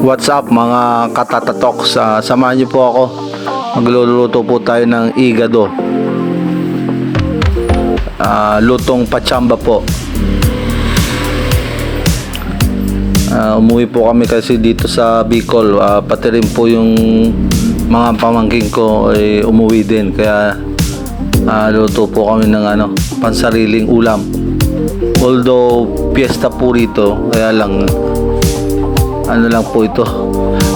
What's up mga katatatok, samahan niyo po ako. Magluluto po tayo ng igado, lutong pachamba po. Umuwi po kami kasi dito sa Bicol, pati rin po yung mga pamangkin ko ay umuwi din, kaya luto po kami ng pansariling ulam. Although piyesta po rito, kaya lang lang po ito,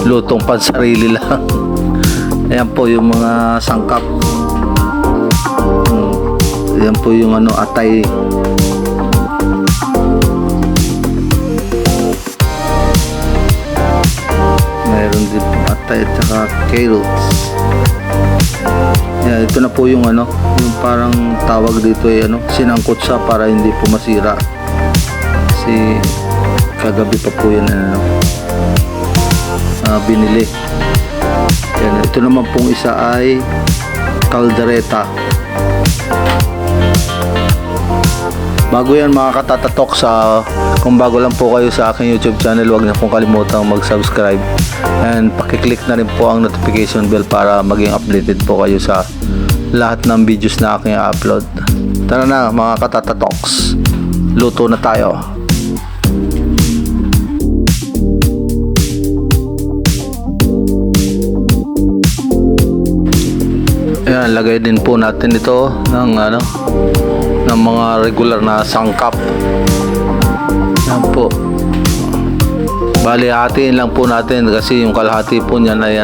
lutong pansarili lang. Ayan po yung mga sangkap. Ayan po yung atay. Mayroon din po atay at saka carrots. Ayan, ito na po yung yung parang tawag dito ay sinangkot siya para hindi po masira. Kasi kagabi pa po yan binili. Yan, ito naman pong isa ay kaldereta. Bago yan mga katatatok, kung bago lang po kayo sa aking YouTube channel, huwag na pong kalimutang mag-subscribe and pakiclick na rin po ang notification bell para maging updated po kayo sa lahat ng videos na aking upload. Tara na mga katatatoks, luto na tayo. Ayan, lagay din po natin ito ng ng mga regular na sangkap. Ayan po. Bali, hatiin lang po natin kasi yung kalahati po niyan ay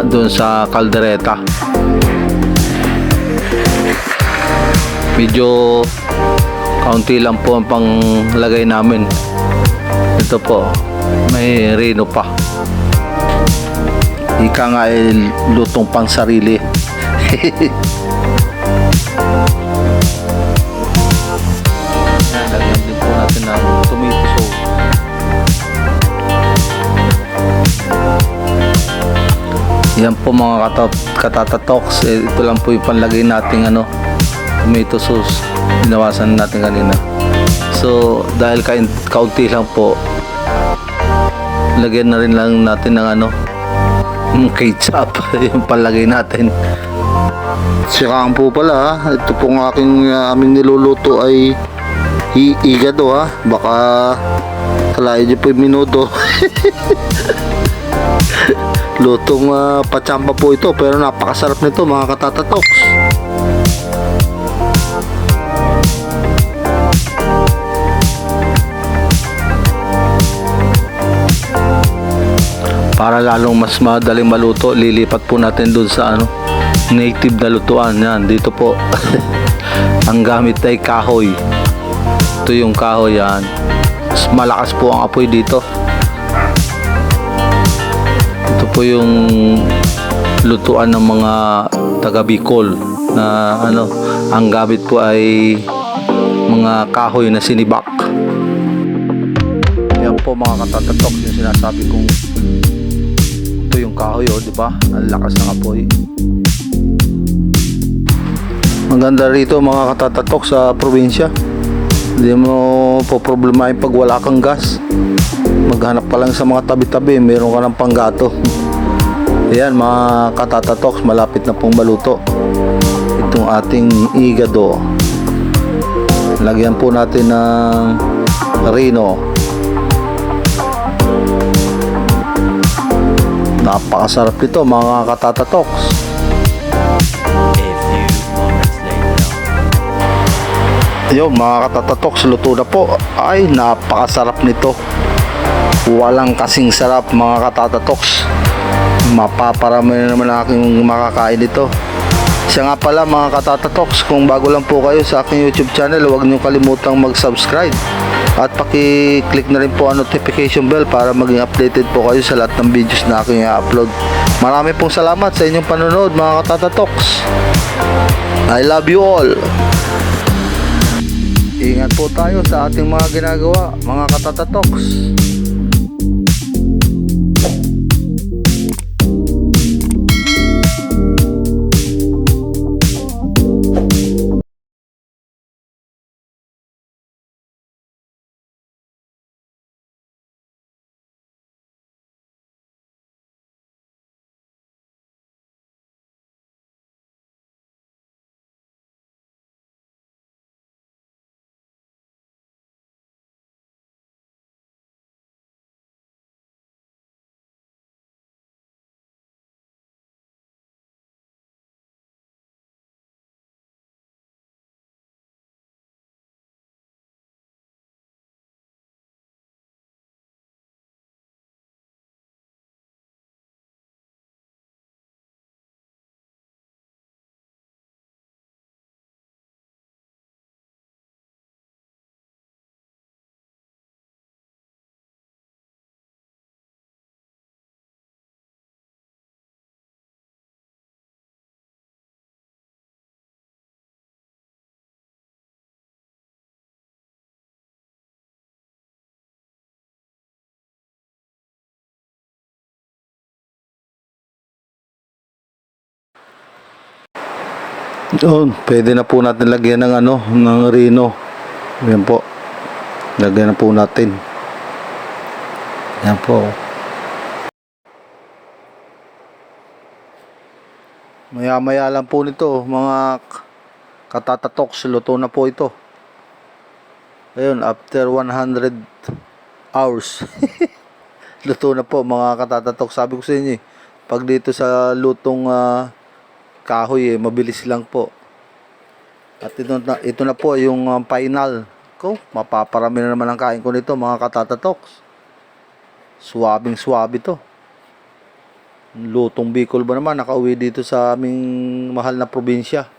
doon sa kaldereta. Medyo kaunti lang po ang panglagay namin. Ito po, may reno pa. Ika nga ay lutong pang sarili. Lagyan din po natin ng tomato sauce. Yan po mga katatatoks, ito lang po yung panlagay nating tomato sauce. Binawasan natin kanina. So dahil kaunti lang po, lagyan na rin lang natin ng ketchup. Yung palagay natin. Siraan po pala ito pong aming niluluto ay igado baka kalahin nyo po yung minuto. Lutong pachamba po ito, pero napakasarap nito mga katatatoks. Para lalong mas madaling maluto, lilipat po natin dun sa native na lutuan. Yan, dito po. Ang gamit ay kahoy. Ito yung kahoy yan. Mas malakas po ang apoy dito. Ito po yung lutuan ng mga taga Bicol na ang gamit po ay mga kahoy na sinibak. Yan po mga katatatok, yung sinasabi kong yung kahoy, di ba? Ang lakas ng apoy. Maganda rito mga katatatok sa probinsya. Hindi mo po problema yung pag wala kang gas. Maghanap ka lang sa mga tabi-tabi, meron ka ng panggato. Ayan mga katatatoks, malapit na pong maluto itong ating igado. Lagyan po natin ng reno. Napakasarap nito mga katatatoks. Ayun mga katatatoks, luto na po. Ay, napakasarap nito. Walang kasing sarap mga katatatoks. Mapaparami na naman aking makakain ito. Siya nga pala mga katatatoks, kung bago lang po kayo sa aking YouTube channel, huwag niyo kalimutang mag-subscribe at paki-click na rin po ang notification bell para maging updated po kayo sa lahat ng videos na aking i-upload. Marami pong salamat sa inyong panonood mga katatatoks. I love you all. Ingat po tayo sa ating mga ginagawa mga katatatoks. Yun, pwede na po natin lagyan ng ano, ng Reno. Yan po. Lagyan na po natin. Yan po. Maya-maya lang po nito, mga katatatoks, luto na po ito. Ayun, after 100 hours. Luto na po mga katatatok. Sabi ko sa inyo pag dito sa lutong kahoy mabilis lang po. At ito na po yung final ko. Mapaparami na naman ang kain ko nito mga katatatoks. Suwabing suwabe to. Lutong Bicol ba naman, nakauwi dito sa aming mahal na probinsya.